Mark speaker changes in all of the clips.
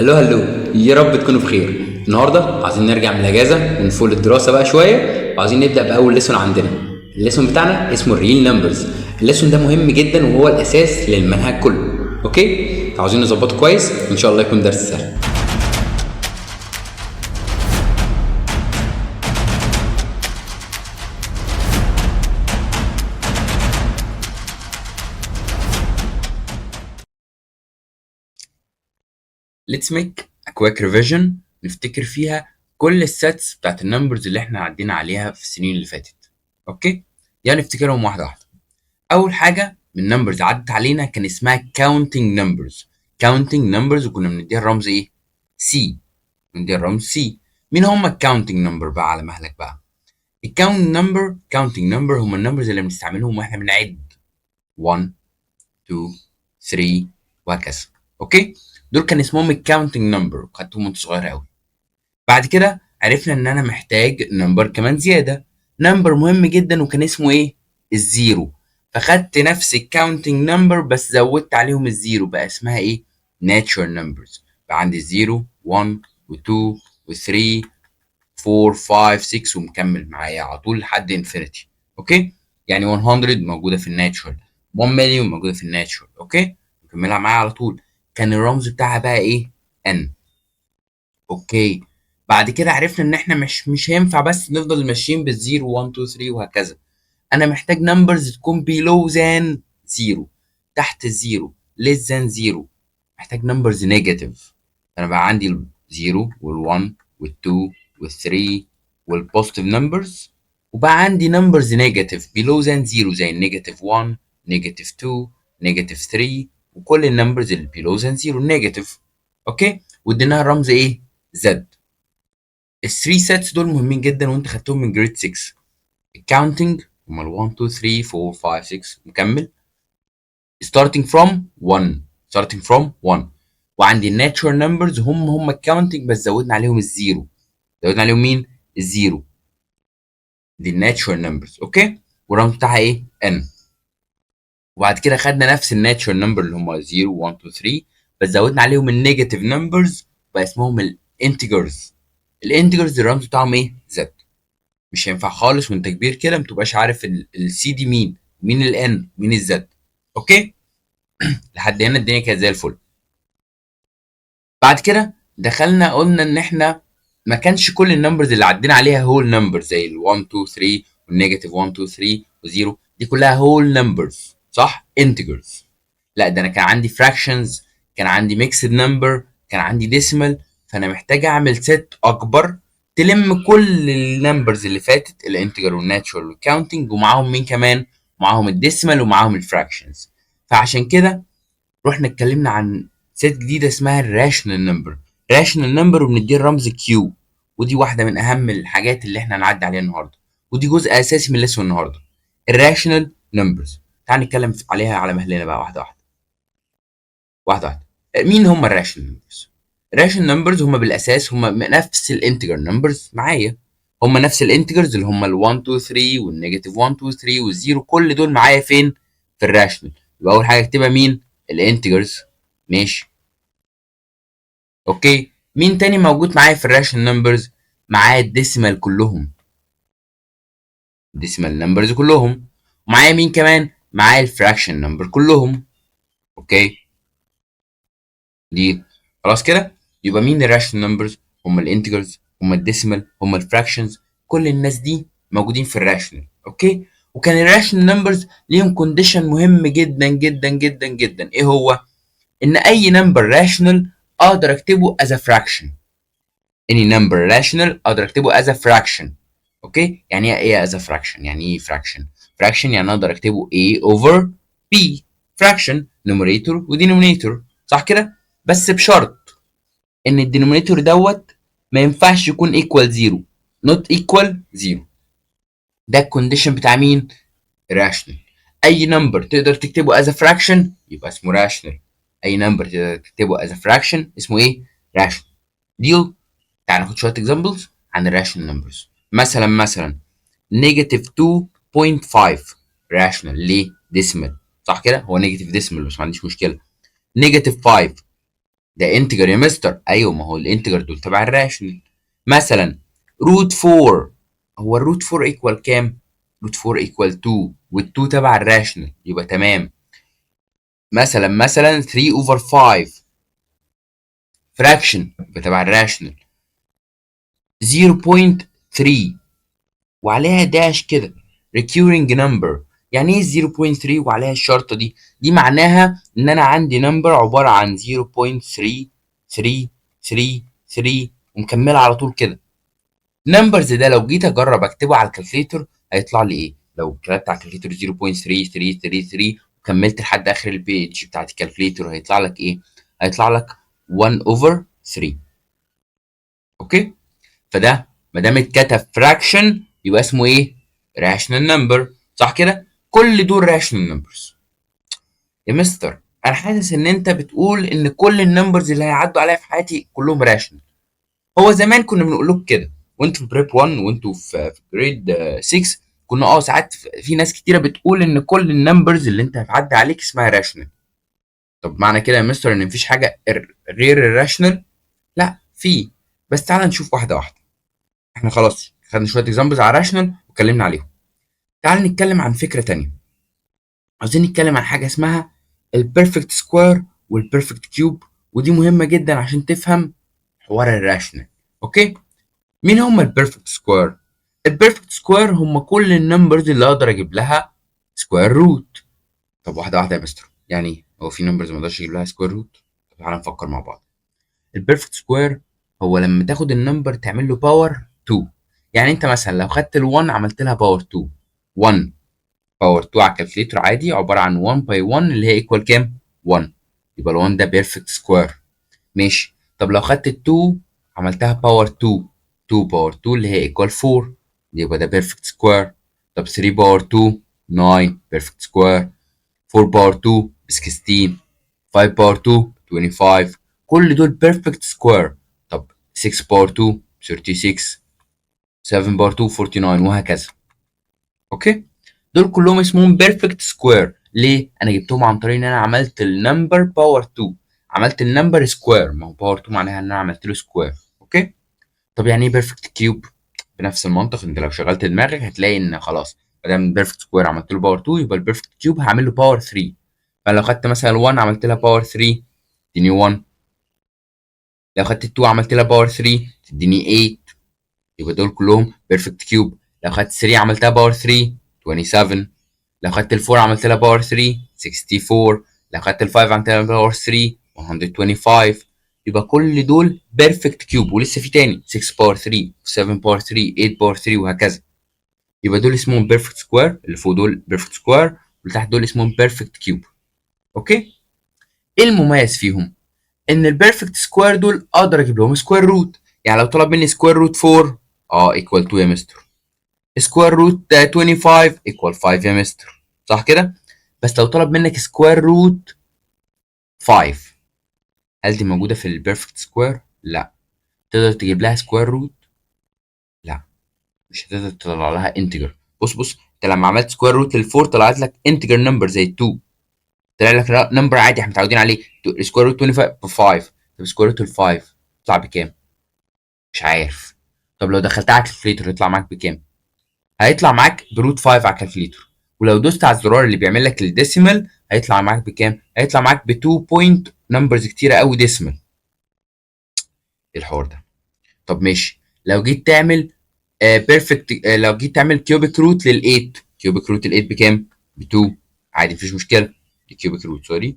Speaker 1: هلو هلو، يا رب تكونوا بخير. النهارده عايزين نرجع من الاجازه ونفوق الدراسه بقى شويه، وعايزين نبدا باول ليسون عندنا. الليسون بتاعنا اسمه الريل نمبرز. الليسون ده مهم جدا وهو الاساس للمنهج كله. اوكي، عاوزين نظبطه كويس ان شاء الله يكون درس سهل. Let's make a quick revision نفتكر فيها كل السيتس بتاعت النمبرز اللي احنا عدينا عليها في السنين اللي فاتت. اوكي، يعني نفتكرهم واحده واحده. اول حاجه من نمبرز عدت علينا كان اسمها counting numbers. counting numbers وكنا بنديها الرمز ايه؟ C. بنديها الرمز C. مين هم الكاونتنج نمبر بقى على مهلك بقى؟ counting number هم النمبرز اللي بنستعملهم واحنا بنعد 1 2 3 وهكذا. اوكي، دول كان اسمهم الكاونتنج نمبر، خدتهم وانت صغير قوي. بعد كده عرفنا ان انا محتاج نمبر كمان زياده، نمبر مهم جدا وكان اسمه ايه؟ الزيرو. فخدت نفس الكاونتنج نمبر بس زودت عليهم الزيرو، بقى اسمها ايه؟ ناتشورال نمبرز. بقى عندي 0 1 و2 و3 4 5 6 ومكمل معايا على طول لحد انفينيتي. اوكي، يعني 100 موجوده في الناتشورال، 1 مليون موجوده في الناتشورال. اوكي، مكملها معايا على طول. كان الرمز بتاعها بقى ايه؟ ان. اوكي، بعد كده عرفنا ان احنا مش هينفع بس نفضل ماشيين بالزيرو 1 2 3 وهكذا. انا محتاج نمبرز تكون below than زيرو، تحت الزيرو، less than زيرو. محتاج نمبرز نيجاتيف. انا بقى عندي الزيرو وال1 وال2 وال3 والبوزيتيف نمبرز، وبقى عندي نمبرز نيجاتيف below than زيرو زي النيجاتيف 1 نيجاتيف 2 نيجاتيف 3 وكل النمبرز اللي below than زيرو نيجاتيف. اوكي، واديناها الرمز ايه؟ زد. الثري سيتس دول مهمين جدا وانت خدتهم من جريد 6. الكاونتنج هما ال 1 2 3 4 5 6 مكمل starting from 1. starting from 1. وعندي الناتشورال نمبرز هم الكاونتنج بس زودنا عليهم الزيرو. زودنا عليهم مين؟ الزيرو. دي الناتشورال نمبرز. اوكي، والرمز بتاعها ايه؟ n. وبعد كده خدنا نفس الناتشورال نمبر اللي هم 0 1 2 3 بس زودنا عليهم النيجاتيف نمبرز بقى اسمهم الانتجرز. الانتجرز الرمز بتاعهم ايه؟ زد. مش هينفع خالص وانت كبير كده ما تبقاش عارف السي دي مين، مين الان، مين الزد. اوكي، لحد هنا الدنيا كانت زي الفل. بعد كده دخلنا قلنا ان احنا ما كانش كل النمبرز اللي عدينا عليها هول نمبر زي ال 1 2 3 والنيجاتيف 1 2 3 و0 دي كلها هول نمبرز صح؟ انتجرز. لا، ده انا كان عندي فراكشنز، كان عندي ميكسد نمبر، كان عندي ديسيمال. فانا محتاج اعمل سيت اكبر تلم كل النمبرز اللي فاتت، الانتجر والناتشورال والكاونتنج، ومعاهم مين كمان؟ معاهم الديسيمال ومعاهم الفراكشنز. فعشان كده رحنا اتكلمنا عن سيت جديده اسمها الراشنال نمبر. راشنال نمبر وبنديه الرمز كيو، ودي واحده من اهم الحاجات اللي احنا هنعدي عليها النهارده، ودي جزء اساسي من الليسون النهارده. الراشنال نمبرز تعال نتكلم عليها على مهلنا بقى واحده واحده واحده واحده. مين هم الراشنال نمبرز؟ الراشنال نمبرز هم بالاساس هم نفس الانتجر نمبرز معايا، هم نفس الانتجرز اللي هم ال 1 2 3 والنيجاتيف 1 2 3 والزيرو، كل دول معايا فين؟ في الراشنال. يبقى اول حاجه اكتبها مين؟ الانتجرز. ماشي. اوكي، مين تاني موجود معايا في الراشنال نمبرز؟ معايا الديسيمال كلهم، الديسيمال نمبرز كلهم. ومعايا مين كمان؟ معايا الفراكشن نمبر كلهم. اوكي، دي خلاص كده. يبقى مين الراشنال نمبرز؟ هم الانتجرز، هم الديسيمال، هم الفراكشنز. كل الناس دي موجودين في الراشنال. اوكي، وكان الراشنال نمبرز ليهم كونديشن مهم جدا جدا جدا جدا. ايه هو؟ ان اي نمبر راشنال اقدر اكتبه as a fraction. any number rational اقدر اكتبه as a fraction. اوكي، يعني ايه as a fraction؟ يعني ايه fraction؟ fraction يعني اقدر اكتبه a over b. fraction numerator و denominator صح كده؟ بس بشرط ان الدينومينيتور دوت ما ينفعش يكون equal 0. not equal 0. ده الكونديشن بتاع مين؟ rational. اي نمبر تقدر تكتبه as a fraction يبقى اسمه rational. اي نمبر تقدر تكتبه as a fraction اسمه ايه؟ rational. ديل. تعال ناخد شويه examples عن الراشنال نمبرز. مثلا نيجاتيف 2.5 راشنال. ليه؟ ديسيمال صح كده؟ هو نيجاتيف ديسيمال بس ما عنديش مشكله. نيجاتيف 5 ده انتجر يا مستر. ايوه، ما هو الانتجر دول تبع الراشنال. مثلا روت 4، هو الروت 4 ايكوال كام؟ روت 4 ايكوال 2، وال2 تبع الراشنال، يبقى تمام. مثلا 3 اوفر 5 فراكشن، يبقى تبع الراشنال. 0.3 وعليها داش كده recurring number. يعني ايه 0.3 وعليها الشرطه دي؟ دي معناها ان انا عندي نمبر عباره عن 0.333 ومكمله على طول كده. نمبرز ده لو جيت اجرب اكتبه على الكالكليتر هيطلع لي ايه؟ لو كتبت على الكالكليتر 0.3333 وكملت لحد اخر البيج بتاعت الكالكليتر هيطلع لك ايه؟ هيطلع لك 1 over 3. اوكي؟ فده ما دام اتكتب فراكشن يبقى اسمه ايه؟ راشنال نمبر، صح كده؟ كل دول راشنال نمبرز. يا مستر انا حاسس ان انت بتقول ان كل النمبرز اللي هيعدوا عليا في حياتي كلهم راشنال. هو زمان كنا بنقول لكم كده وانتوا في بريب 1 وانتوا في جريد 6. كنا ساعات في ناس كتيره بتقول ان كل النمبرز اللي انت هتعدي عليك اسمها راشنال. طب معنى كده يا مستر ان مفيش حاجه غير الراشنال؟ لا في. بس تعالى نشوف واحده واحده. احنا خلاص خدنا شويه اكزامبلز على راشنال واتكلمنا عليهم. تعال نتكلم عن فكره تانية. عاوزين نتكلم عن حاجه اسمها البيرفكت سكوير والبيرفكت كيوب، ودي مهمه جدا عشان تفهم حوار الراشنال. اوكي؟ مين هم البيرفكت سكوير؟ البيرفكت سكوير هم كل النمبرز اللي اقدر اجيب لها سكوير روت. طب واحده واحده يا مستر، يعني هو في نمبرز ما اقدرش اجيب لها سكوير روت؟ طب تعالى نفكر مع بعض. البيرفكت سكوير هو لما تاخد النمبر تعمل له باور 2. يعني انت مثلا لو خدت ال1 عملت لها باور 2، 1 باور 2 على الكالكليتر عادي عباره عن 1 باي 1 اللي هي ايكوال كام؟ 1. يبقى ال1 ده بيرفكت سكوير. ماشي. طب لو خدت ال2 عملتها باور 2، 2 باور 2 اللي هي ايكوال 4، يبقى ده بيرفكت سكوير. طب 3 باور 2 9 بيرفكت سكوير. 4 باور 2 16. 5 باور 2 25. كل دول بيرفكت سكوير. طب 6 باور 2 36. 7 باور 2 49 وهكذا. اوكي؟ دول كلهم اسمهم بيرفكت سكوير. ليه؟ انا جبتهم عن طريق ان انا عملت النمبر باور 2. عملت النمبر سكوير، ما هو باور 2 معناها ان انا عملت له سكوير. اوكي؟ طب يعني ايه بيرفكت كيوب؟ بنفس المنطق، انت لو شغلت دماغك هتلاقي ان خلاص ما دام بيرفكت سكوير عملت له باور 2 يبقى البيرفكت كيوب هعمل له باور 3. فلو خدت مثلا 1 عملت لها باور 3 تديني 1. لو خدت 2 عملت لها باور 3 تديني 8. يبقى دول كلهم بيرفكت كيوب. لو خدت 3 عملتها باور 3 27. لو خدت ال 4 عملت لها باور 3 64. لو خدت ال 5 عملت لها باور 3 125. يبقى كل دول بيرفكت كيوب. ولسه في تاني 6 باور 3 7 باور 3 8 باور 3 وهكذا. يبقى دول اسمهم بيرفكت سكوير، اللي فوق دول بيرفكت سكوير واللي تحت دول اسمهم بيرفكت كيوب. اوكي؟ ايه المميز فيهم؟ ان البيرفكت سكوير دول اقدر اجيب لهم سكوير روت. يعني لو طلب مني سكوير روت 4 ايكوال 2 يا مستر. سكوير روت 25 ايكوال 5 يا مستر، صح كده؟ بس لو طلب منك سكوير روت 5، هل دي موجوده في البيرفكت سكوير؟ لا. تقدر تجيب لها سكوير روت؟ لا، مش هتقدر تطلع لها انتجر. بص انت لما عملت سكوير روت لل4 طلعت لك انتجر نمبر زي 2. طلع لك نمبر عادي احنا متعودين عليه. سكوير روت 25 ب 5. طب سكوير روت ال 5 يطلع بكام؟ مش عارف. طب لو دخلتها على الكالكليتر يطلع معاك بكام؟ هيطلع معاك بروت 5 على الكالكليتر. ولو دوست على الزرار اللي بيعمل لك الديسيمال هيطلع معاك بكام؟ هيطلع معاك ب 2 بوينت نمبرز كتيره قوي ديسيمال. ايه الحوار ده؟ طب ماشي. لو جيت تعمل بيرفكت، لو جيت تعمل كيوبيك روت لل8، كيوبيك روت ال8 بكام؟ ب 2. عادي مفيش مشكله. الكيوبيك روت سوري.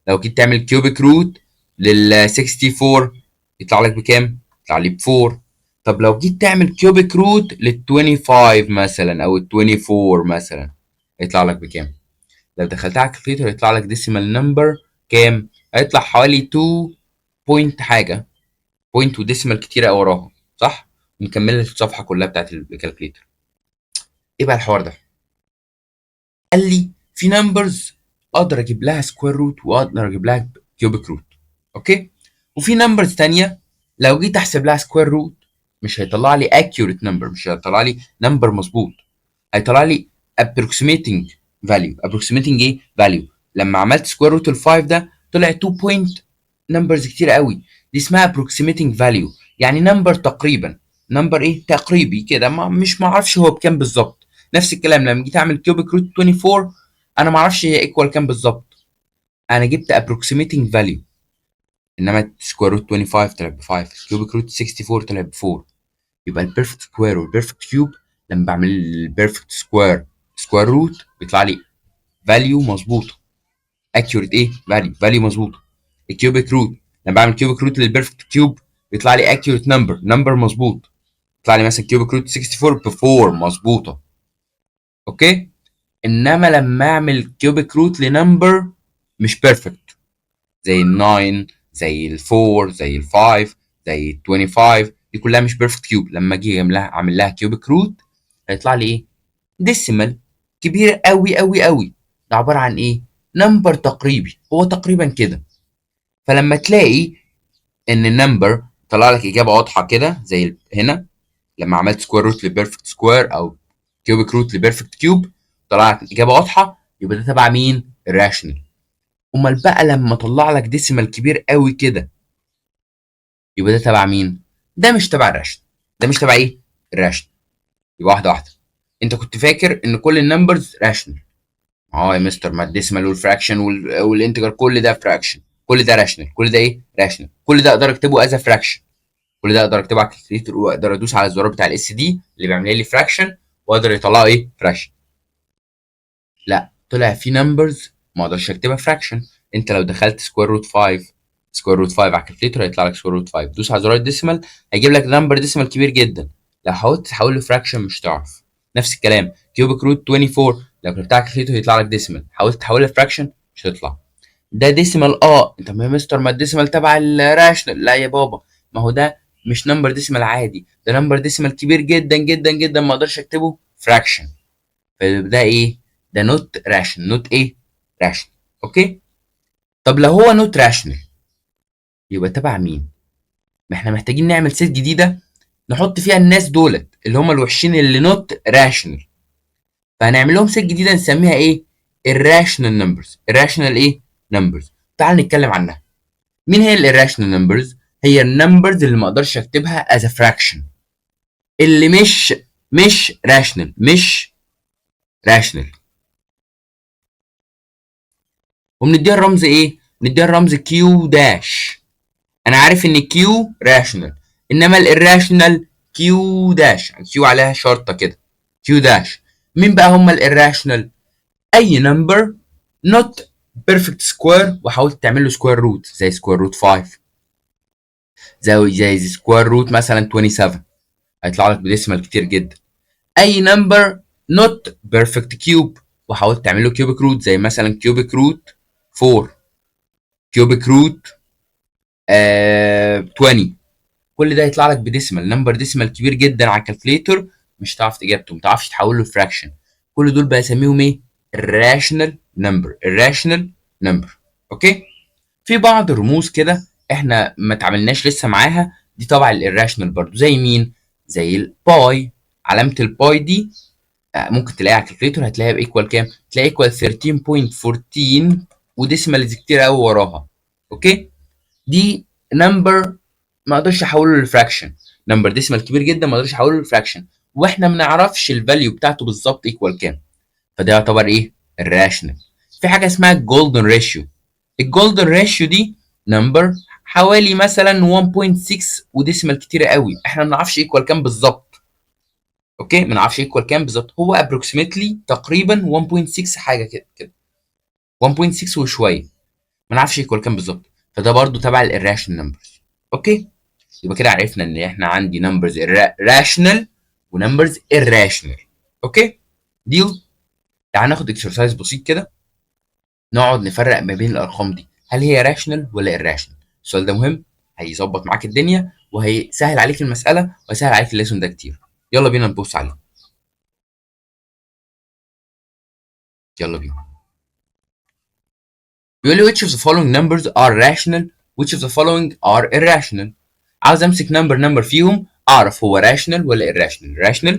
Speaker 1: لو جيت تعمل كيوبيك روت لل 64 يطلع لك بكام؟ يطلع لي ب 4. طب لو جيت تعمل كيوبيك روت لل 25 مثلا او ال 24 مثلا هيطلع لك بكام؟ لو دخلتها على الكالكليتر هيطلع لك ديسيمال نمبر كام؟ هيطلع حوالي 2 بوينت حاجه، بوينت وديسيمال كتيره قوي وراها، صح؟ ومكمل لك الصفحه كلها بتاعت الكالكليتر. ايه بقى الحوار ده؟ قال لي في نمبرز اقدر اجيب لها سكوير روت واقدر اجيب لها كيوبيك روت. اوكي؟ وفي نمبرز تانية لو جيت احسب لها سكوير روت مش هيطلع لي accurate نمبر، مش هيطلع لي نمبر مظبوط. هيطلع لي approximating value. ايه value؟ لما عملت سكوير روت ال5 ده طلع 2 بوينت نمبرز كتير قوي، دي اسمها approximating value، يعني نمبر تقريبا، نمبر ايه تقريبي كده، مش معرفش هو بكام بالظبط. نفس الكلام لما جيت اعمل كيوبيك روت 24، انا معرفش هي ايكوال كام بالظبط، انا جبت approximating value. انما سكوير روت 25 طلع ب 5، كيوبيك روت 64 طلع ب 4. يبقى البيرفكت سكوير والبيرفكت كيوب لما بعمل البيرفكت سكوير سكوير روت بيطلع لي فاليو مظبوطه، اكيوريت ايه فاليو مظبوطه. الكيوبيك روت لما بعمل كيوبيك روت للبيرفكت كيوب بيطلع لي اكيوريت نمبر مظبوط، يطلع لي مثلا كيوبيك روت 64 ب 4 مظبوطه. اوكي. انما لما اعمل كيوبيك روت لنمبر مش بيرفكت، زي ال 9 زي ال 4 زي ال 5 زي ال 25، دي كلها مش بيرفكت كيوب، لما اجي اعمل لها كيوبيك روت هيطلع لي ايه؟ ديسيمال كبير قوي قوي قوي. ده عباره عن ايه؟ نمبر تقريبي، هو تقريبا كده. فلما تلاقي ان النمبر طلع لك اجابه واضحه كده زي هنا، لما عملت سكوير روت لبيرفكت سكوير او كيوبيك روت لبيرفكت كيوب طلع لك اجابه واضحه، يبقى ده تبع مين؟ الراشنال. امال بقى لما طلع لك ديسيمال كبير قوي كده، يبقى ده تبع مين؟ ده مش تبع الراشنال. ده مش تبع ايه؟ الراشنال. يبقى واحده واحده. انت كنت فاكر ان كل النمبرز راشنال. اه يا مستر، ما الديسيمال والفراكشن والانتجر كل ده فراكشن، كل ده راشنال، كل ده ايه؟ راشنال، كل ده اقدر اكتبه از فراكشن، كل ده اقدر اكتبه على الكالكليتر واقدر ادوس على الزرار بتاع الاس دي اللي بيعمل لي فراكشن واقدر يطلعه ايه؟ فراكشن. لا، طلع في نمبرز ما اقدرش اكتبها فراكشن. انت لو دخلت سكوير روت 5، سكوير روت 5 على الكالكليتر هيطلع لك سكوير روت 5، دوس على زرار الديسيمال هيجيب لك نمبر ديسيمال كبير جدا، لو حاولت تحوله فراكشن مش هتعرف. نفس الكلام كيوبيك روت 24 لو كتبتها على الكالكليتر هيطلع لك ديسيمال، حاولت تحولها فراكشن مش هتطلع. ده ديسيمال. انت ما يا مستر ما الديسيمال تبع الراشنال. لا يا بابا، ما هو ده مش نمبر ديسيمال عادي، ده نمبر ديسيمال كبير جدا جدا جدا، ما اقدرش اكتبه فراكشن. فده ايه؟ ده نوت راشن، نوت ايه؟ راشن. اوكي. طب لو هو نوت راشنال يبقى تبع مين؟ ما احنا محتاجين نعمل سيت جديده نحط فيها الناس دولت اللي هم الوحشين اللي نوت راشنال، فهنعمل لهم سيت جديده نسميها ايه؟ الراشنال نمبرز. الراشنال ايه؟ نمبرز. تعال نتكلم عنها. مين هي الirrational نمبرز؟ هي النمبرز اللي ما اقدرش اكتبها as a fraction، اللي مش rational، مش rational. وبنديها الرمز ايه؟ بنديها الرمز Q داش. انا عارف ان Q rational، انما الirrational Q داش، Q عليها شرطة كده، Q داش. مين بقى هم الirrational؟ اي نمبر not perfect square وحاولت تعمل له square root، زي square root 5، زي square root مثلا 27، هيطلع لك بديسيمال كتير جدا. اي نمبر نوت بيرفكت كيوب وحاولت تعمل له كيوبيك روت، زي مثلا كيوبيك روت 4، كيوبيك روت 20، كل ده يطلع لك بديسيمال، نمبر ديسيمال كبير جدا على الكالكليتر، مش هتعرف اجابته، ما تعرفش تحوله لفراكشن. كل دول بسميهم ايه؟ الراشنال نمبر، الراشنال نمبر. اوكي. في بعض الرموز كده احنا ما تعاملناش لسه معاها، دي طبعا الراشنال برضو، زي مين؟ زي الباي. علامه الباي دي ممكن تلاقيها على الكالكليتر، هتلاقيها بايكوال كام؟ تلاقي ايكوال 13.14 وديسيمالز كتير قوي وراها. اوكي. دي نمبر ما اقدرش احوله لفراكشن، نمبر ديسيمال كبير جدا ما اقدرش احوله لفراكشن، واحنا ما نعرفش الفاليو بتاعته بالظبط ايكوال كام، فده يعتبر ايه؟ الراشنال. في حاجه اسمها الجولدن ريشيو. الجولدن ريشيو دي نمبر حوالي مثلا 1.6 وديسيمال كتير قوي، احنا ما نعرفش ايكوال كام بالظبط. اوكي، ما نعرفش ايكوال كام بالظبط، هو ابروكسيمتلي تقريبا 1.6 حاجه كده كده، 1.6 وشويه، ما نعرفش ايكوال كام بالظبط، فده برضو تبع الراشنال نمبرز. اوكي. يبقى كده عرفنا ان احنا عندي نمبرز راشنال ونمبرز irrational. اوكي. ديل. تعال ناخد اكسرسايز بسيط كده نقعد نفرق ما بين الارقام دي، هل هي راشنال ولا irrational. السؤال ده مهم، هيظبط معاك الدنيا وهيسهل عليك المساله وهيسهل عليك الليسون ده كتير. يلا بينا نبص عليه. يلا بينا. بيقول لي which of the following numbers are rational which of the following are irrational. عاوز امسك نمبر فيهم اعرف هو rational ولا irrational. rational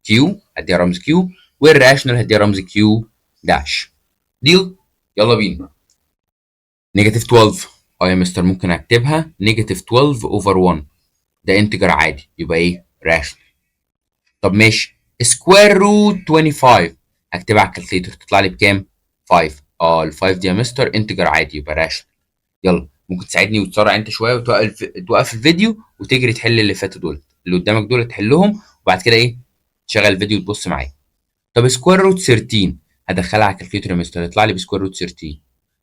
Speaker 1: Q هديها رمز Q، والrational هديها رمز Q داش. ديل. يلا بينا. نيجاتيف 12 اه يا مستر ممكن اكتبها نيجاتيف 12 اوفر 1، ده انتجر عادي يبقى ايه راشنال. طب ماشي سكوير روت 25 هكتبها على الكالكليتر تطلع لي بكام؟ 5. اه ال 5 دي يا مستر انتجر عادي يبقى راشنال. يلا ممكن تساعدني وتسرع انت شويه توقف الفيديو وتجري تحل اللي فاتوا دول اللي قدامك دول تحلهم، وبعد كده ايه تشغل الفيديو وتبص معايا. طب سكوير روت 13 هدخلها على الكالكليتر يا مستر هتطلع لي بسكوير روت 13.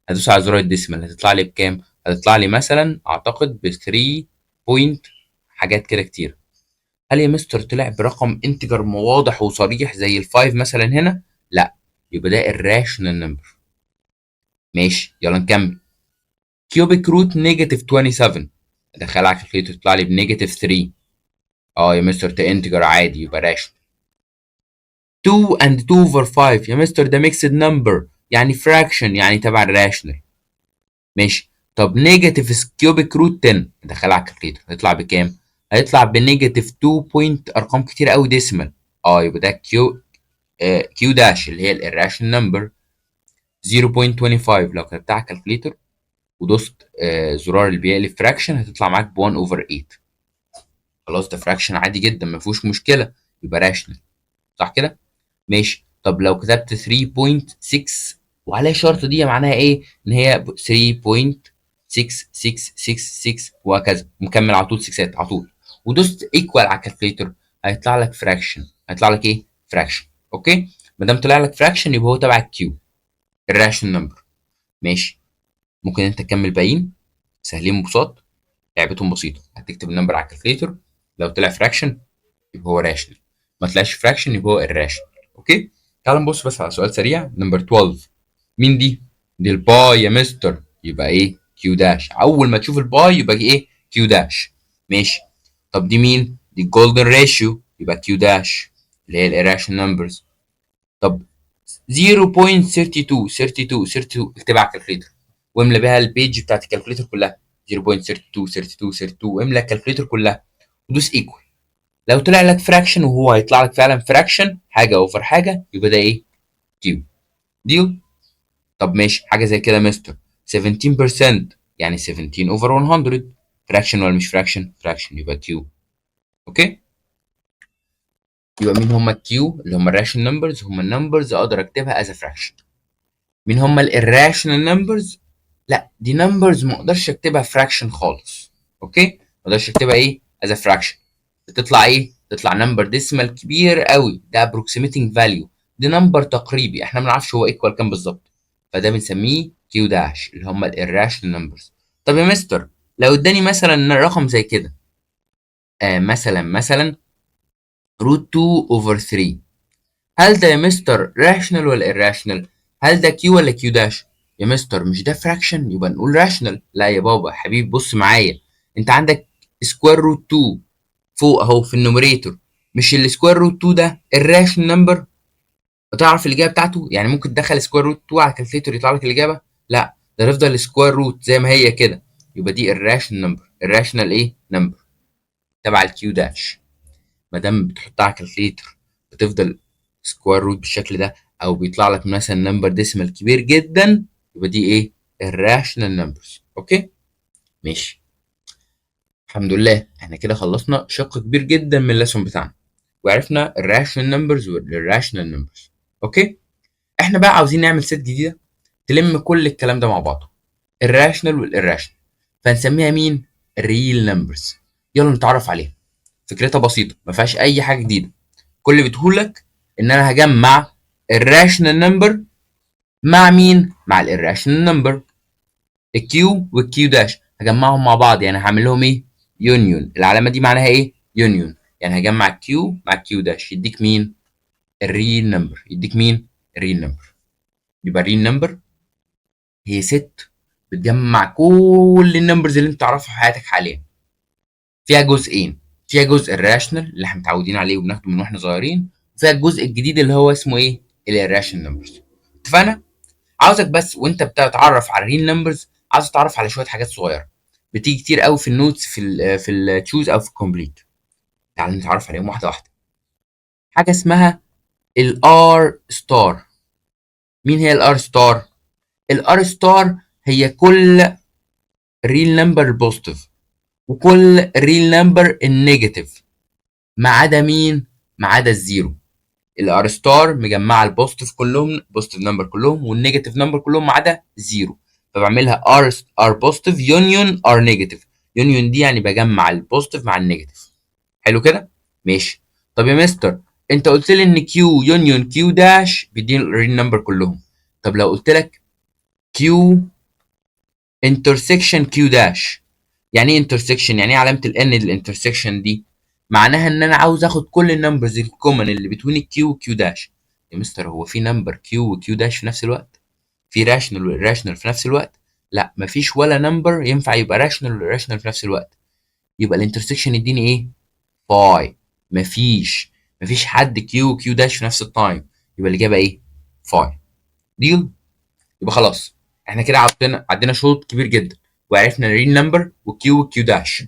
Speaker 1: هدوس على زرار الديسمال هتطلع لي بكام؟ هتطلع لي مثلا اعتقد ب 3 بوينت حاجات كده كتير. هل يا مستر طلع برقم انتجر واضح وصريح زي ال5 مثلا هنا؟ لا، يبقى ده الراشنال نمبر. ماشي يلا نكمل. كيوبيك روت نيجاتيف 27 ادخلها على الكالكليتر تطلع لي بنيجاتيف 3. اه يا مستر ده انتجر عادي يبقى راشنال. 2 and 2 over 5 يا مستر ده ميكسد نمبر يعني فراكشن يعني تبع الراشنال. ماشي. طب نيجاتيف كيوبيك روت 10 ادخلها على الكالكليتر هيطلع بكام؟ هيطلع بنيجاتيف 2 بوينت ارقام كتير قوي ديسيمال. اه يبقى ده كيو داش اللي هي الراشنال نمبر. 0.25 لو كتبتها على الكالكليتر ودوست زرار اللي بيقلب فراكشن هتطلع معاك ب 1 اوفر 8. خلاص ده فراكشن عادي جدا ما فيهوش مشكله يبقى راشنال. صح كده؟ ماشي. طب لو كتبت 3.6 وعليها شرط دي معناها ايه؟ ان هي 3.6666 وهكذا مكمل على طول 6 على طول ودوست ايكوال على الكالكليتر هيطلع لك فراكشن. هيطلع لك ايه؟ فراكشن. اوكي؟ ما دام طلع لك فراكشن يبقى هو تبع الكيو الراشن نمبر. ماشي. ممكن انت تكمل باقيين سهلين ببساطه لعبتهم بسيطه. هتكتب النمبر على الكالكليتر لو طلع فراكشن يبقى هو راشنال، ما طلعش فراكشن يبقى هو الراشنال. اوكي. تعال نبص بس على سؤال سريع نمبر 12. مين دي؟ دي الباي يا مستر يبقى ايه كيو داش. اول ما تشوف الباي يبقى ايه كيو داش. ماشي. طب دي مين؟ دي الجولدن ريشيو يبقى كيو داش اللي هي الirrational نمبرز. طب 0.32 اكتبها على الكالكليتر واملى بيها البيج بتاعت الكالكليتر كلها. 0.32 املى الكالكليتر كلها ودوس ايكوال. لو طلع لك فراكشن وهو هيطلع لك فعلا فراكشن حاجه اوفر حاجه يبقى ده ايه كيو. ديل. طب ماشي حاجه زي كده مستر 17% يعني 17 اوفر 100 فراكشن ولا مش فراكشن؟ فراكشن يبقى كيو. اوكي. يبقى مين هم الكيو اللي هم الراشن نمبرز؟ هم النمبرز اقدر اكتبها از فراكشن. مين هم الirrational نمبرز؟ لا دي نمبرز ما اقدرش اكتبها فراكشن خالص. اوكي ما اقدرش اكتبها ايه از فراكشن. بتطلع ايه؟ تطلع نمبر ديسيمال كبير قوي ده approximating value. دي نمبر تقريبي احنا ما نعرفش هو ايكوال كام بالظبط فده بنسميه كيو داش اللي هم الirrational نمبرز. طب يا مستر لو اداني مثلا رقم زي كده مثلا روت 2 اوفر 3 هل ده يا مستر راشنال ولا irrational؟ هل ده كيو ولا كيو داش؟ يا مستر مش ده فراكشن يبقى نقول راشنال. لا يا بابا حبيبي بص معايا انت عندك سكوير روت 2 فوق اهو في النوميريتور. مش السكوير روت 2 ده الراشنال نمبر؟ تعرف الاجابه بتاعته؟ يعني ممكن تدخل سكوير روت 2 على الكالكليتور يطلع لك الاجابه؟ لا ده تفضل سكوير روت زي ما هي كده يبقى دي الراشنال نمبر. الراشنال ايه نمبر تبع الكيو داش. ما دام بتحطها على الكالكليتر بتفضل سكوير روت بالشكل ده او بيطلع لك مثلا نمبر ديسيمال كبير جدا يبقى دي ايه الراشنال نمبرز. اوكي ماشي. الحمد لله احنا كده خلصنا شق كبير جدا من الليسون بتاعنا وعرفنا الراشنال نمبرز والراشنال نمبرز. اوكي. احنا بقى عاوزين نعمل ست جديده تلم كل الكلام ده مع بعضه الراشنال والirrational فنسميها مين؟ الريل نمبرز. يلا نتعرف عليها. فكرتها بسيطه ما فيهاش اي حاجه جديده. كل اللي بتقولك ان انا هجمع الراشنال نمبر مع مين؟ مع الirrational نمبر. الكيو والكيو داش هجمعهم مع بعض يعني هعمل لهم ايه؟ يونيون. العلامه دي معناها ايه؟ يونيون. يعني هجمع الكيو مع الكيو داش يديك مين؟ الريل نمبر. يديك مين؟ الريل نمبر. يبقى الريل نمبر هي ست بتجمع كل النمبرز اللي انت تعرفها في حياتك حاليا. فيها جزئين. فيها جزء الراشنال اللي احنا متعودين عليه وبناخده من واحنا صغيرين وفيها الجزء الجديد اللي هو اسمه ايه؟ الirrational نمبرز. اتفقنا؟ عاوزك بس وانت بتتعرف على الريل نمبرز عاوز تتعرف على شويه حاجات صغيره بتيجي كتير قوي في النوتس في التشوز او في الكومبليت. تعال نتعرف عليهم واحده واحده. حاجه اسمها الار ستار. مين هي الار ستار؟ الار ستار هي كل ريل نمبر بوزيتيف وكل ريل نمبر النيجاتيف ما عدا مين؟ ما عدا الزيرو. الار ستار مجمعه البوزيتيف كلهم، بوزيتيف نمبر كلهم والنيجاتيف نمبر كلهم ما عدا زيرو، فبعملها ار بوزيتيف يونيون ار نيجاتيف. يونيون دي يعني بجمع البوزيتيف مع النيجاتيف. حلو كده؟ ماشي. طب يا مستر انت قلت لي ان كيو يونيون كيو داش بيديني الريل نمبر كلهم. طب لو قلت لك كيو انترسكشن كيو داش، يعني ايه انترسكشن؟ يعني ايه علامه الان الانترسكشن دي؟ معناها ان انا عاوز اخد كل النمبرز الكومن اللي بتوين الكيو وكيو داش. يا مستر هو في نمبر كيو وكيو داش في نفس الوقت؟ في راشنال والراشنال في نفس الوقت؟ لا مفيش ولا نمبر ينفع يبقى راشنال والراشنال في نفس الوقت. يبقى الانترسكشن يديني ايه؟ فاي. مفيش حد كيو وكيو داش في نفس التايم، يبقى الاجابه ايه؟ فاي. ديل. يبقى خلاص احنا كده عدينا شوط كبير جدا وعرفنا الريل نمبر وكيو وكيو داش.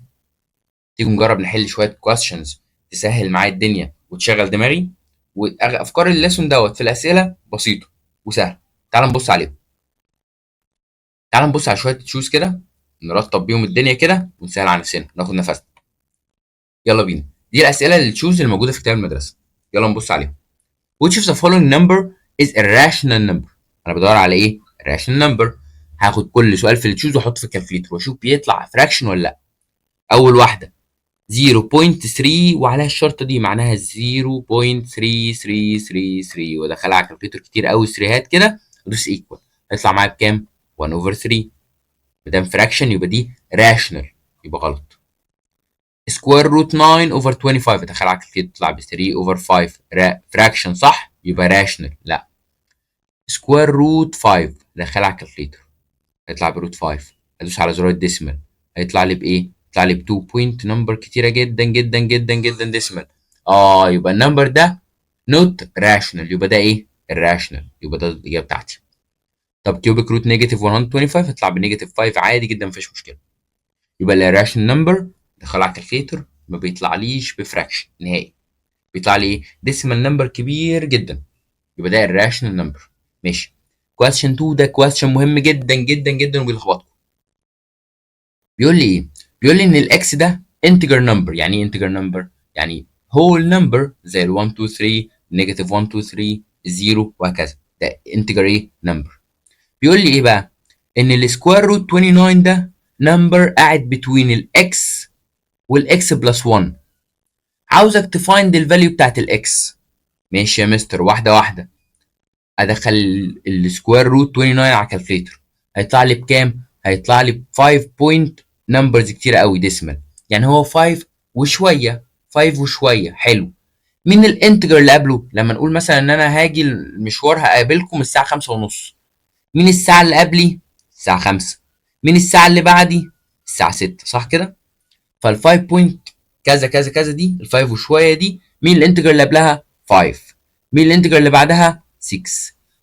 Speaker 1: تيجي نجرب نحل شويه كويستشنز تسهل معايا الدنيا وتشغل دماغي. وافكار الليسون دوت في الاسئله بسيطه وسهله. تعال نبص عليهم. تعال نبص على شويه تشوز كده نرتب بيهم الدنيا كده ونسهل على نفسنا ناخد نفسنا. يلا بينا. دي الاسئله اللي تشوز اللي موجوده في كتاب المدرسه. يلا نبص عليهم. Which of the following number is a rational number؟ انا بدور على ايه؟ rational number. هاخد كل سؤال في اللي تشوز واحطه في الكالكوليتر واشوف بيطلع فراكشن ولا لا. اول واحده 0.3 وعليها الشرطه دي معناها 0.3333 وادخلها على الكالكوليتر كتير قوي سريهات كده ادوس ايكوال هيطلع معايا بكام؟ 1 اوفر 3. ما دام فراكشن يبقى دي راشنال، يبقى غلط. سكوير روت 9 اوفر 25 ادخلها على الكالكوليتر تطلع ب 3 اوفر 5. فراكشن صح يبقى راشنال. لا. سكوير روت 5 ادخلها على الكالكوليتر هيطلع بروت 5. ادوس على زرار الديسيمال هيطلع لي بايه؟ يطلع لي ب 2 بوينت نمبر كتيره جدا جدا جدا جدا ديسيمال. يبقى النمبر ده نوت راشنال، يبقى ده ايه؟ الراشنال، يبقى ده الاجابه بتاعتي. طب كيوبيك روت نيجاتيف 125 هيطلع بنيجاتيف 5 عادي جدا مفيش مشكله. يبقى الراشنال نمبر دخل على الكالكليتر ما بيطلعليش بفراكشن نهائي، بيطلع لي ايه؟ ديسيمال نمبر كبير جدا، يبقى ده الراشنال نمبر. ماشي. كويستشن 2 ده كويستشن مهم جدا جدا جدا وبيلخبطكم. بيقول لي ايه؟ بيقول لي ان الاكس ده انتجر نمبر. يعني ايه انتجر نمبر؟ يعني هول نمبر زي ال 1 2 3 نيجاتيف 1 2 3 0 وهكذا. ده انتجر ايه؟ نمبر. بيقول لي ايه بقى؟ ان السكوير روت 29 ده نمبر قاعد بتوين الاكس والاكس بلس 1. عاوزك تفايند الفاليو بتاعت الاكس. ماشي يا مستر، واحده واحده. ادخل السكوير روت 29 على الكالكليتر هيطلع لي بكام؟ هيطلع لي ب 5 بوينت نمبرز كتير قوي ديسمال. يعني هو 5 وشويه، 5 وشويه. حلو. مين الانتجر اللي قبله؟ لما نقول مثلا ان انا هاجي المشوار هقابلكم الساعه 5 ونص، مين الساعه اللي قبلي؟ الساعه 5. مين الساعه اللي بعدي؟ الساعه 6. صح كده؟ فال 5 بوينت كذا كذا كذا دي ال 5 وشويه دي مين الانتجر اللي قبلها؟ 5. مين الانتجر اللي بعدها؟ 6.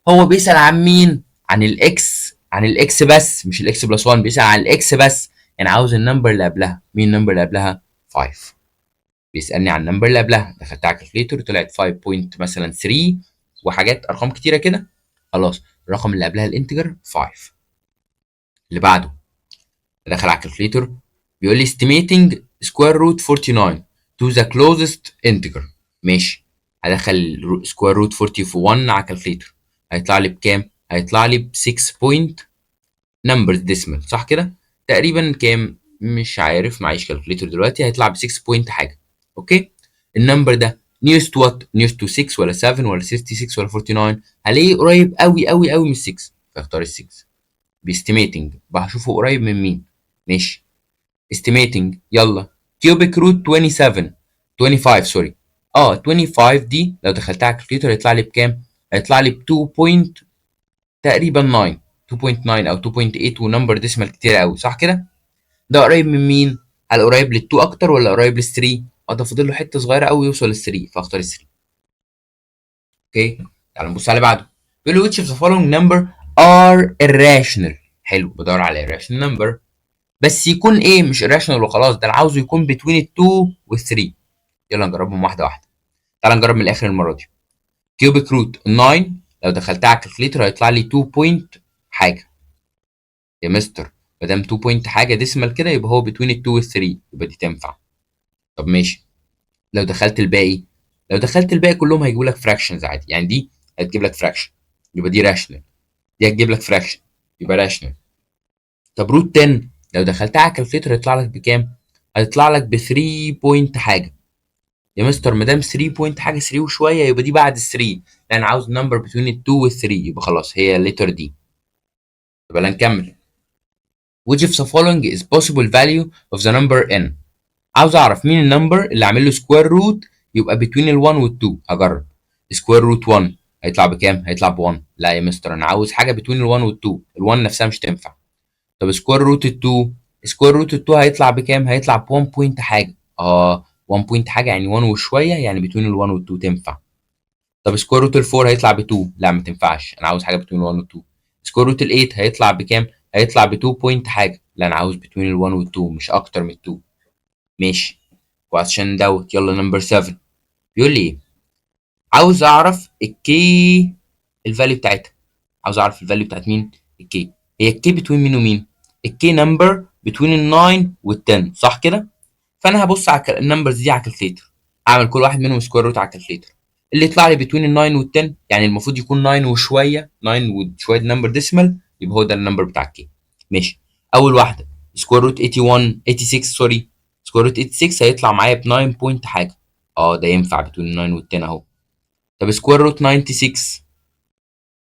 Speaker 1: هو بيسأل عن مين؟ عن الاكس، عن الاكس بس، مش الاكس بلس 1. بيسأل عن الاكس بس، يعني عاوز النمبر اللي قبلها. مين النمبر اللي قبلها؟ 5. بيسألني عن النمبر اللي قبلها. دخلت على الكالكليتر طلعت 5 بوينت مثلا 3 وحاجات ارقام كتيره كده. خلاص الرقم اللي قبلها الانتجر 5. اللي بعده دخل على الكالكليتر بيقول لي estimating square root 49 to the closest integer. ماشي. هدخل square root 41 على الكالكليتر هيطلع لي بكام؟ هيطلع لي ب 6 بوينت نمبرز ديسمال. صح كده؟ تقريبا كام؟ مش عارف، معيش كالكليتر دلوقتي. هيطلع ب 6 بوينت حاجه. اوكي. النمبر ده nearest to what؟ nearest to 6 ولا 7 ولا 36 ولا 49؟ هلاقيه قريب قوي قوي قوي من 6 فاختار ال 6. باستيميتنج هشوفه قريب من مين. ماشي. estimating يلا cubic root 27 25 سوري 25 دي لو دخلتها على الكالكليتر هيطلع لي بكام؟ هيطلع لي ب 2 بوينت تقريبا 9 2.9 او 2.8 ونمبر ديسمال كتير قوي. صح كده؟ ده قريب من مين؟ هل قريب لل 2 اكتر ولا قريب لل 3؟ ده فاضل له حته صغيره قوي يوصل لل 3 فاختار ال 3. اوكي. تعال نبص على اللي بعده. بيقول له which of the following number are irrational. حلو، بدور على irrational number بس يكون ايه؟ مش irrational وخلاص، ده انا عاوزه يكون between ال 2 وال 3. يلا نجربهم واحده واحده. تعال نجرب من الاخر المره دي. كيوبيك روت 9 لو دخلتها على الكالكليتر هيطلع لي 2 بوينت حاجه. يا مستر ما دام 2 بوينت حاجه ديسمال كده يبقى هو بتوين ال 2 وال 3، يبقى دي تنفع. طب ماشي، لو دخلت الباقي، لو دخلت الباقي كلهم هيجيبوا لك فراكشنز عادي، يعني دي هتجيب لك فراكشن يبقى دي راشنال، دي هتجيب لك فراكشن يبقى راشنال. طب روت 10 لو دخلتها على الكالكوليتر هيطلع لك بكام؟ هيطلع لك ب 3 بوينت حاجه. يا مستر ما دام 3 بوينت حاجه 3 وشويه يبقى دي بعد ال 3، انا عاوز نمبر بتوين ال 2 وال 3، يبقى خلاص هي الليتر دي. يبقى نكمل. which of the following is possible value of the number n. عاوز اعرف مين النمبر اللي عامل له سكوير روت يبقى بين ال 1 وال 2. هجرب. سكوير روت 1 هيطلع بكام؟ هيطلع ب 1. لا يا مستر انا عاوز حاجه بين ال 1 وال 2، ال 1 نفسها مش تنفع. طب سكوير روت ال 2، سكوير روت ال 2 هيطلع بكام؟ هيطلع ب 1 بوينت حاجه. 1 بوينت حاجه يعني 1 وشويه، يعني بين ال 1 وال 2 تنفع. طب سكوير روت ال 4 هيطلع ب 2، لا ما تنفعش، انا عاوز حاجه بين ال 1 وال 2. سكوير روت ال 8 هيطلع بكام؟ هيطلع ب 2 بوينت حاجه، لا انا عاوز بين ال 1 وال 2 مش اكتر من 2. ماشي. وعشان دوت يلا نمبر 7 بيقول لي ايه؟ عاوز اعرف الكي الفاليو بتاعتها. عاوز اعرف الفاليو بتاعت مين؟ الكي. هي الكي بتوين مين ومين؟ الكي نمبر بتوين ال 9 وال 10 صح كده؟ فانا هبص على النمبرز دي على الكالكليتر، اعمل كل واحد منهم سكوير روت على الكالكليتر. اللي يطلع لي بتوين ال 9 وال 10 يعني المفروض يكون 9 وشويه، 9 وشويه نمبر ديسمال، يبقى هو ده النمبر بتاع الكي. ماشي. اول واحده سكوير روت 81 86 سوري، سكوير روت 86 هيطلع معايا ب 9 بوينت حاجه. ده ينفع بتوين ال 9 وال 10 اهو. طب سكوير روت 96،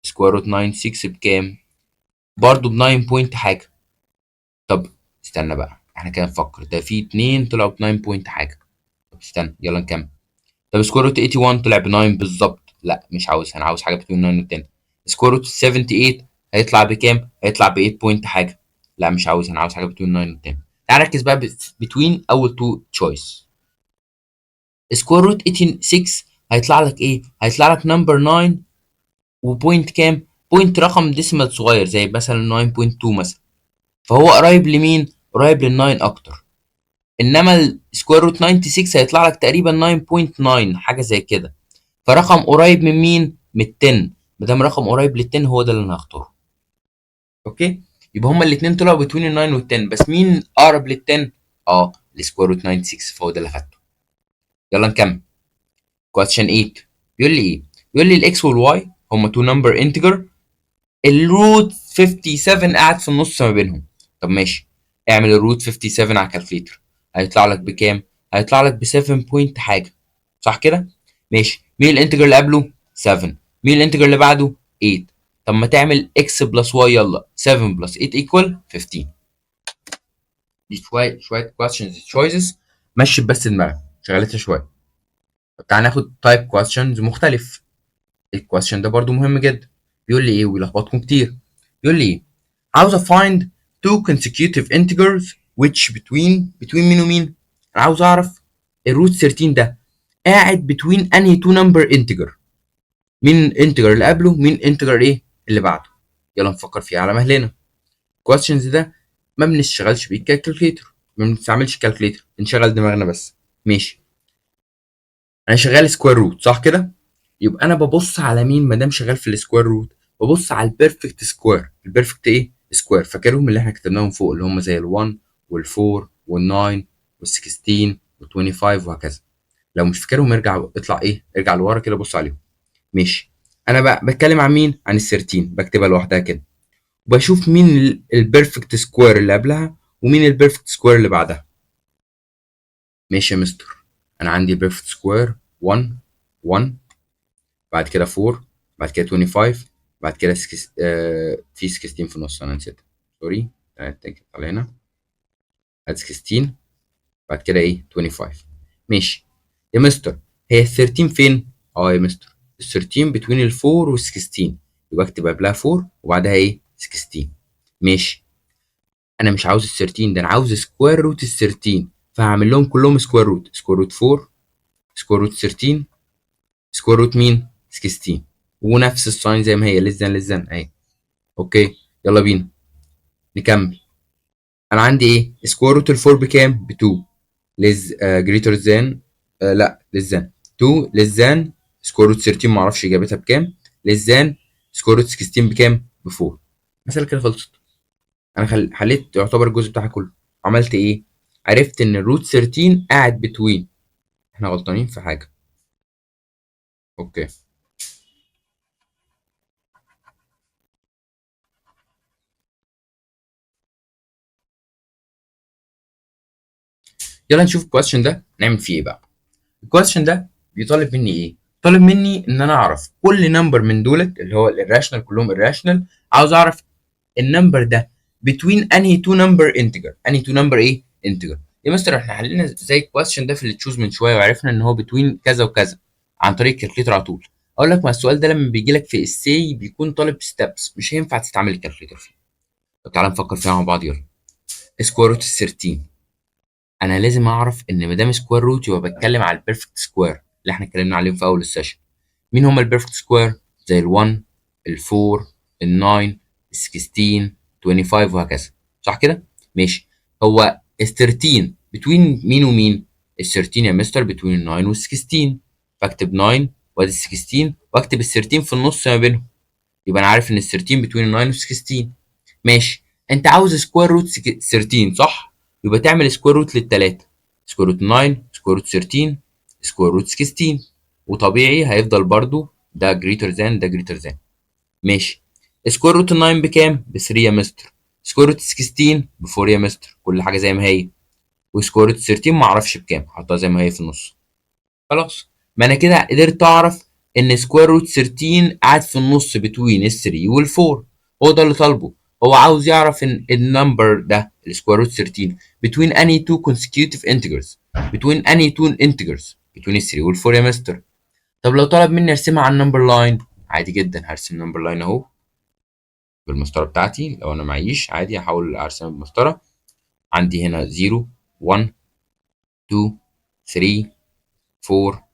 Speaker 1: سكوير روت 96 بكام؟ برضه ب 9 بوينت حاجه. طب استنى بقى احنا كده نفكر، ده في اتنين طلعوا ب 9 بوينت حاجه. طب استنى يلا نكمل. طب سكوير روت 81 طلع ب 9 بالظبط، لا مش عاوز، انا عاوز حاجه بين 9 و 10. سكوير روت 78 هيطلع بكام؟ هيطلع ب 8 بوينت حاجه، لا مش عاوز، انا عاوز حاجه بين 9 و 10. تعال ركز بقى بتوين اول تو تشويس. سكوير روت 86 هيطلع لك ايه؟ هيطلع لك نمبر 9 وبوينت كام؟ بوينت رقم ديسيمال صغير زي مثلا 9.2 مثلا، فهو قريب لمين؟ قريب لل 9 اكتر. انما السكوير روت 96 هيطلع لك تقريبا 9.9 حاجه زي كده، فرقم قريب من مين؟ من ال 10. ما دام رقم قريب لل 10 هو ده اللي انا هختاره. اوكي، يبقى هما الاثنين طلعوا بين ال 9 وال 10، بس مين اقرب لل 10؟ السكوير روت 96، فهو ده اللي خدته. يلا نكمل. كويشن 8 بيقول لي ايه؟ بيقول لي الاكس والواي هما تو نمبر انتجر، الروت 57 قاعد في النص ما بينهم. طب ماشي، اعمل الروت 57 على الكالكليتر، هيطلع لك بكام؟ هيطلع لك ب 7 بوينت حاجه صح كده؟ ماشي. مين الانتجر اللي قبله؟ 7. مين الانتجر اللي بعده؟ 8. طب ما تعمل اكس بلس واي، يلا 7 بلس 8 ايكوال 15. دي شويه كويشنز تشويسز، مشي بس دماغك شغلتها شويه. طب تعالى ناخد تايب كويشنز مختلف. الكويشن ده برضو مهم جدا. بيقول لي ايه ويلخبطكم كتير؟ بيقول لي ايه؟ عاوز find two consecutive integers which between مين ومين؟ انا عاوز اعرف الروت 13 ده قاعد between انهي two number integer، مين الانتجر اللي قبله مين انتجر ايه اللي بعده. يلا نفكر فيها على مهلنا. questions ده ما بنشتغلش بيه كالكوليتر، ما بنستعملش كالكوليتر، بنشغل دماغنا بس. ماشي. انا شغال سكوير روت صح كده؟ يبقى انا ببص على مين ما دام شغال في السكوير روت؟ ببص على البيرفكت سكوير. البيرفكت ايه؟ سكوير. فاكرهم اللي احنا كتبناهم فوق اللي هم زي ال1 وال4 وال9 وال16 وال25 وهكذا. لو مش فاكرهم ارجع اطلع ايه، ارجع لورا كده بص عليهم. ماشي. انا بقى بتكلم عن مين؟ عن ال13، بكتبها لوحدها كده، وبشوف مين البيرفكت سكوير اللي قبلها ومين البيرفكت سكوير اللي بعدها. ماشي يا مستر، انا عندي البيرفكت سكوير 1 1، بعد كده 4، بعد كده 25، بعد كده في 16 في النص انا نسيتها سوري، اتاكد على هنا اد 16، بعد كده ايه 25. ماشي يا مستر، هي ال 13 فين؟ يا مستر ال 13 بين ال 4 وال 16، يبقى اكتب قبلها 4 وبعدها ايه 16. ماشي. انا مش عاوز ال 13 ده، انا عاوز سكوير روت ال 13، فهعمل لهم كلهم سكوير روت، سكوير روت 4، سكوير روت 13، سكوير روت مين 16، ونفس الساين زي ما هي للزن اهي. اوكي يلا بينا نكمل. انا عندي ايه؟ سكوير روت ال 4 بكام؟ ب 2. لز جريتر ذان لا للزان 2 للزان سكوير روت 13 ما اعرفش اجابتها بكام، للزان سكوير روت 16 بكام؟ ب 4. مسألة كده خلصت. انا حليت يعتبر الجزء بتاعها كله. عملت ايه؟ عرفت ان الروت 13 قاعد بتوين. احنا غلطانين في حاجه. اوكي، يلا نشوف الكويشن ده نعمل فيه ايه بقى. الكويشن ده بيطالب مني ايه؟ طالب مني ان انا اعرف كل نمبر من دولت اللي هو الراشنال كلهم الراشنال. عاوز اعرف النمبر ده بتوين انهي تو نمبر انتجر، انهي تو نمبر ايه انتجر. يا مستر احنا حلينا زي الكويشن ده في اللي تشوز من شويه وعرفنا ان هو بتوين كذا وكذا عن طريق الكالكليتر على طول. اقول لك ما السؤال ده لما بيجي لك في السي بيكون طالب ستيبس، مش هينفع تستعمل الكالكليتر فيه. طب تعالى نفكر فيها مع بعض يلا. سكوير روت ال 13، انا لازم اعرف ان ما دام سكوير روت يبقى بتكلم على البيرفكت سكوير اللي احنا اتكلمنا عليهم في اول السيشن. مين هما البيرفكت سكوير؟ زي ال1، ال4، ال9، ال16، 25 وهكذا. صح كده؟ ماشي. هو ال13 بتوين مين ومين؟ ال13 يا مستر بتوين ال9 وال16، فاكتب 9 وادي ال16 واكتب ال13 في النص ما بينهم. يبقى انا عارف ان ال13 بتوين ال9 وال16. ماشي. انت عاوز سكوير روت 13 صح؟ يبقى تعمل سكوير روت للثلاثه. سكوير روت 9، سكوير روت 13، سكوير روت 16. وطبيعي هيفضل برضو ده جريتر ذان ده جريتر ذان. ماشي. سكوير روت 9 بكام؟ ب 3 يا مستر. سكوير روت 16 ب 4 يا مستر، كل حاجه زي ما هي. وسكوير روت 13 ما اعرفش بكام، حطها زي ما هي في النص. خلاص. ما انا كده قدرت اعرف ان سكوير روت 13 قاعد في النص بتوين ال 3 وال 4. هو ده اللي طالبه. هو عاوز يعرف ان النمبر ده السكوير روت 13 بتوين اني تو consecutive integers، بتوين اني تو integers بتوين ال 3 وال 4 يا مستر. طب لو طلب مني ارسمها على النمبر لاين، عادي جدا هرسم نمبر لاين اهو بالمسطره بتاعتي. لو انا معيش عادي هحاول ارسمها بالمسطره. عندي هنا 0 1 2 3 4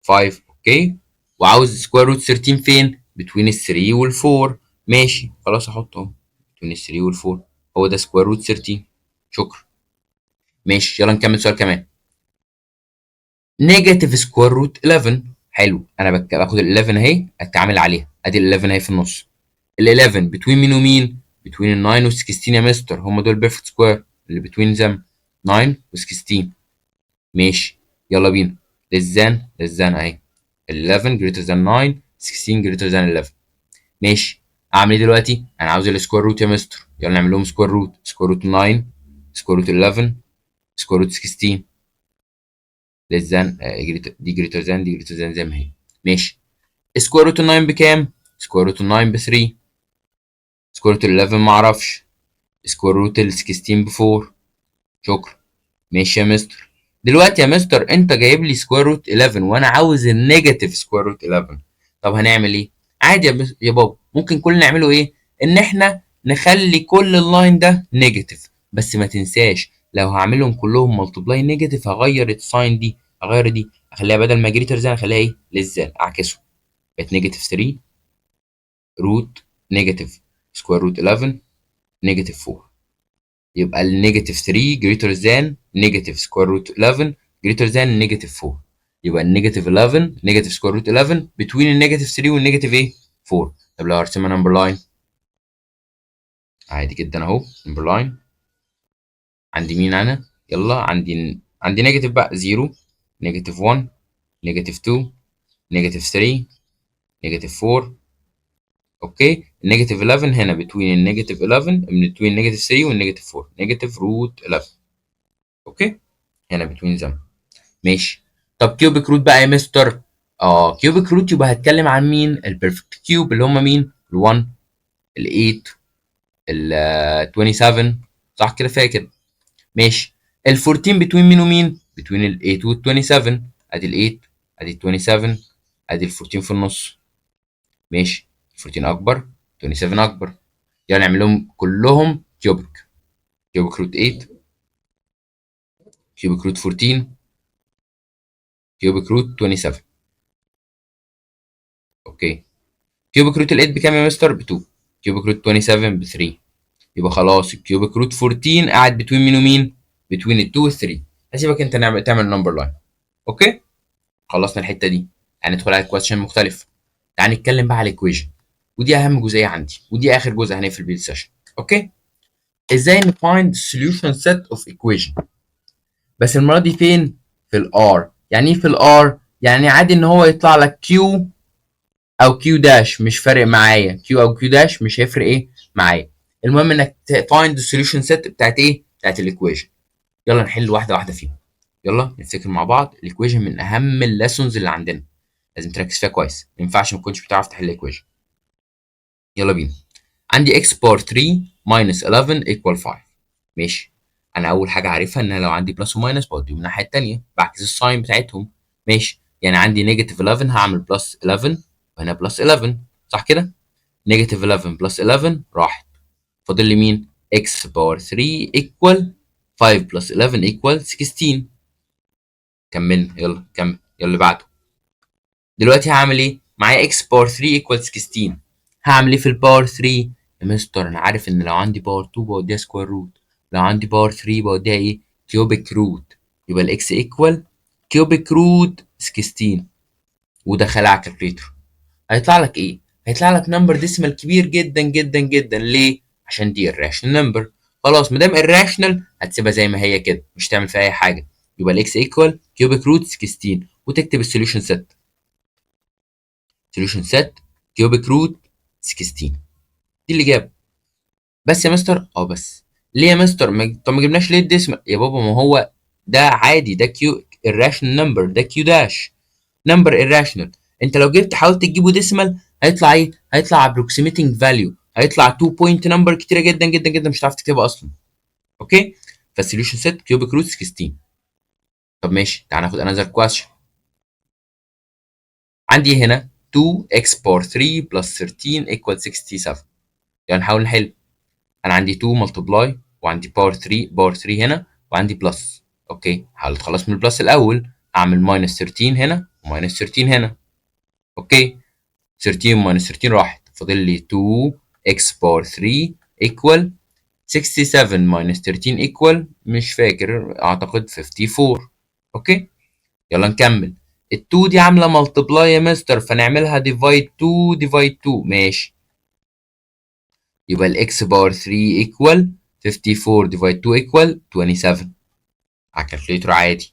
Speaker 1: 5. اوكي. وعاوز سكوير روت 13 فين؟ بتوين ال 3 وال 4. ماشي خلاص احطه اهو بتوين ال 3 وال 4. هو ده سكوير روت 13. شكرا. ماشي يلا نكمل سؤال كمان. نيجاتيف سكوير روت 11. حلو، انا باخد ال 11 اهي اتعامل عليها، ادي ال 11 اهي في النص. ال 11 بتوين مين ومين؟ بتوين ال 9 وال 16 يا مستر، هم دول بيرفكت سكوير اللي بتوين زم 9 و 16. ماشي يلا بينا. للزان اهي. ال 11 greater than 9، 16 greater than 11. ماشي. اعمل ايه دلوقتي؟ انا عاوز السكوير روت يا مستر، يلا نعمل لهم سكوير روت. سكوير روت 9، سكوير روت 11، سكوير روت 16. للزان دي greater than دي greater than زي ما هي. ماشي. سكوير روت 9 بكام؟ سكوير روت 9 ب 3. سكوير روت 11 ما اعرفش. سكوير روت ال 16 ب 4. شكرا. ماشي يا مستر. دلوقتي يا مستر انت جايب لي سكوير روت 11 وانا عاوز النيجاتيف سكوير روت 11. طب هنعمل ايه؟ عادي يا بابا، ممكن كل اللي نعمله ايه؟ ان احنا نخلي كل اللاين ده نيجاتيف. بس ما تنساش لو هعملهم كلهم ملتبلاي نيجاتيف هغير الساين دي، هغير دي، اخليها بدل ما جريتر زي اخليها ايه؟ للزال، اعكسه. بقت نيجاتيف 3 روت نيجاتيف سكوير روت 11 نيجاتيف 4. يبقى النيجاتيف 3 greater than نيجاتيف سكوير روت 11 greater than نيجاتيف 4. يبقى النيجاتيف 11 نيجاتيف سكوير روت 11 between النيجاتيف 3 والنيجاتيف ايه؟ 4. طب لو هرسمها نمبر لاين عادي جدا اهو نمبر لاين. عندي مين انا؟ يلا عندي نيجاتيف بقى 0، نيجاتيف 1، نيجاتيف 2، نيجاتيف 3، نيجاتيف 4. اوكي. النيجاتيف 11 هنا between النيجاتيف 11 من between نيجاتيف 3 والنيجاتيف 4 نيجاتيف روت 11. اوكي. هنا between them. ماشي. طب كيوبيك روت بقى يا مستر. كيوبيك روت يبقى هتكلم عن مين؟ البيرفكت كيوب اللي هم مين؟ ال1، ال8، ال 27. صح كده فاكر؟ ماشي. ال14 بتوين مين ومين؟ بتوين ال8 وال 27. ادي ال8 ادي ال 27 ادي ال14 في النص. ماشي. 14 اكبر 27 اكبر. يعني نعمل لهم كلهم كيوبيك. كيوبيك روت 8، كيوبيك روت 14، كيوبيك روت 27. اوكي. كيوبيك روت ال 8 بكام يا مستر؟ ب 2. كيوبيك روت 27 ب 3. يبقى خلاص الكيوبيك روت 14 قاعد بتوين مين ومين؟ بتوين ال 2 وال 3. هسيبك انت تعمل نمبر لاين. اوكي؟ خلصنا الحته دي. هندخل على كويشن مختلف. تعال نتكلم بقى على الايكويشن، ودي اهم جزئيه عندي ودي اخر جزء هنقفل بيه السيشن. اوكي؟ ازاي نفايند solution set of equation، بس المره دي فين؟ في الار. يعني ايه في الار؟ يعني عادي ان هو يطلع لك كيو او كيو داش، مش فارق معايا، كيو او كيو داش مش هيفرق ايه معايا. المهم انك تفايند السوليوشن سيت بتاعت ايه؟ بتاعت الايكويشن. يلا نحل واحده واحده فيهم. يلا نفتكر مع بعض. الايكويشن من اهم الليسونز اللي عندنا، لازم تركز فيها كويس، ما ينفعش ما تكونش بتعرف تحل ايكويشن. يلا بينا. عندي x بار 3 minus 11 equal 5. ماشي. انا اول حاجه عارفها ان انا لو عندي بلس وماينس بوديهم الناحيه الثانيه، بعكس الساين بتاعتهم. ماشي. يعني عندي نيجاتيف 11 هعمل بلس 11 وهنا بلس 11، صح كده؟ نيجاتيف 11 بلس 11 راحت، فاضل لي مين؟ x باور 3 equal 5 بلس 11 equal 16. كملنا، يلا كمل، يلا اللي بعده. دلوقتي هعمل ايه؟ معايا x باور 3 equal 16. هعمل ايه في الباور 3؟ يا مستر انا عارف ان لو عندي باور 2 بوديها سكوير روت، لو عندي باور 3 بوديها ايه؟ كيوبيك روت. يبقى الاكس ايكوال كيوبيك روت 16. ودخل على الكالكليتر، هيطلع لك ايه؟ هيطلع لك نمبر ديسيمال كبير جدا جدا جدا. ليه؟ عشان دي الراشنال نمبر. خلاص ما دام الراشنال هتسيبها زي ما هي كده، مش تعمل فيها اي حاجه. يبقى الاكس ايكوال كيوبيك روت 16، وتكتب السوليوشن سيت. سوليوشن سيت كيوبيك روت 16، دي الاجابه. بس يا مستر، بس ليه يا مستر؟ طب ما جبناش ليه الديسمال يا بابا؟ ما هو ده عادي، ده كيو irrational نمبر، ده كيو داش نمبر irrational. انت لو جبت حاولت تجيبه ديسمال هيطلع ايه؟ هيطلع approximating value، هيطلع 2 بوينت نمبر كتيره جدا جدا جدا، مش هتعرف تكتبها اصلا. اوكي. فالسوليوشن سيت كيوبيك روت 16. طب ماشي، تعال ناخد another question. عندي هنا 2x باور 3 بلس 13 equal 67. يعني نحاول نحل. انا عندي 2 ملتبلاي وعندي باور 3، باور 3 هنا، وعندي بلس. اوكي، هحاول اتخلص من البلس الاول. اعمل ماينس 13 هنا وماينس 13 هنا. اوكي. 13 ماينس 13 راحت، فاضل لي 2 اكس باور 3 ايكوال 67 ماينس 13 ايكوال مش فاكر، اعتقد 54. اوكي. يلا نكمل. ال 2 دي عامله ملتبلاي يا مستر، فنعملها ديفايد 2 ديفايد 2. ماشي. يبقى الاكس باور 3 ايكوال 54 ديفايد 2 ايكوال 27 على الكالكليتر عادي.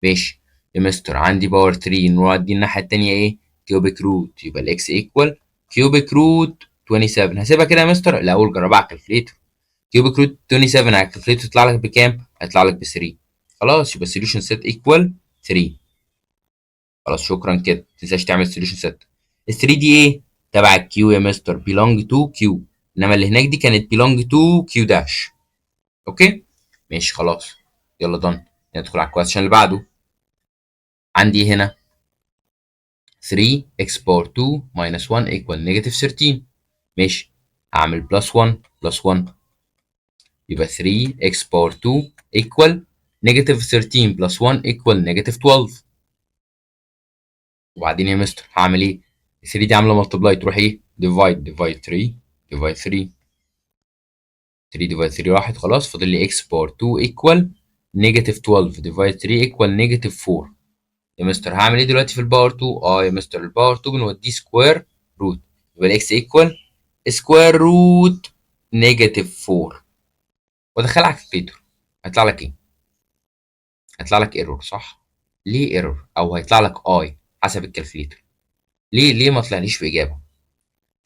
Speaker 1: ماشي يا مستر، عندي باور 3 نودي الناحيه التانيه ايه؟ كيوبيك روت. يبقى الاكس ايكوال كيوبيك روت 27. هسيبها كده يا مستر؟ الاول جربها على الكالكليتر. كيوبيك روت 27 على الكالكليتر يطلع لك بكام؟ هيطلع لك ب 3. خلاص، يبقى السوليوشن سيت ايكوال 3. خلاص شكرا كده، ما تنساش تعمل سوليوشن سيت. ال 3 دي ايه؟ تبع الكيو يا مستر، belong to كيو، انما اللي هناك دي كانت belong to كيو داش. اوكي. ماشي خلاص. يلا دون، ندخل على الكويشن اللي بعده. عندي هنا 3x باور 2 minus 1 equal negative 13. ماشي. هعمل بلس 1 بلس 1، يبقى 3x باور 2 equal negative 13 plus 1 equal negative 12. وبعدين يا مستر هعمل ايه؟ 3 دي عامله ملتبلاي، تروح ايه؟ divide 3 divide 3. 3 divide 3 راحت، خلاص فاضل لي x باور 2 equal negative 12 divide 3 equal negative 4. يا مستر هعمل ايه دلوقتي في الباور 2؟ يا مستر الباور 2 بنوديه سكوير روت، يبقى الاكس ايكوال سكوير روت نيجاتيف 4، وادخلها على الكالكليتر. هيطلع لك ايه؟ هيطلع لك ايرور، صح؟ ليه ايرور؟ او هيطلع لك حسب الكالكليتر. ليه ما طلعنيش باجابه؟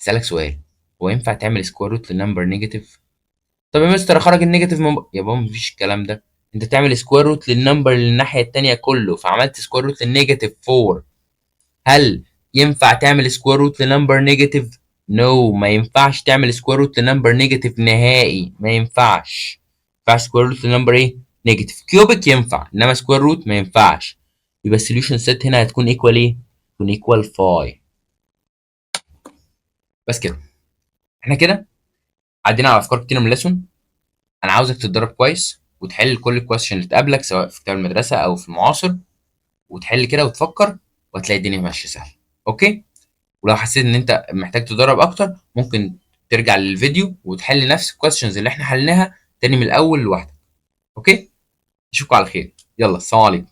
Speaker 1: اسالك سؤال، هو ينفع تعمل سكوير روت لنمبر نيجاتيف؟ طب يا مستر اخرج النيجاتيف يا بابا مفيش الكلام ده. انت تعمل سكوير روت للنمبر اللي الناحيه التانيه كله، فعملت سكوير روت للنيجاتيف 4. هل ينفع تعمل سكوير روت لنمبر نيجاتيف؟ نو، ما ينفعش تعمل سكوير روت لنمبر نيجاتيف نهائي، ما ينفعش. ما ينفعش سكوير روت لنمبر ايه؟ نيجاتيف. كيوبيك ينفع، انما سكوير روت ما ينفعش. يبقى السوليوشن سيت هنا هتكون ايكوال ايه؟ هتكون ايكوال 5. بس كده. احنا كده عدينا على افكار كتير من الليسون. انا عاوزك تتدرب كويس وتحل كل الكويستشن اللي تقابلك سواء في كتاب المدرسه او في المعاصر، وتحل كده وتفكر، وهتلاقي الدنيا ماشيه سهل. اوكي. ولو حسيت ان انت محتاج تدرب اكتر، ممكن ترجع للفيديو وتحل نفس الكويستشنز اللي احنا حلناها تاني من الاول لوحدك. اوكي. اشوفكم على خير. يلا، السلام عليكم.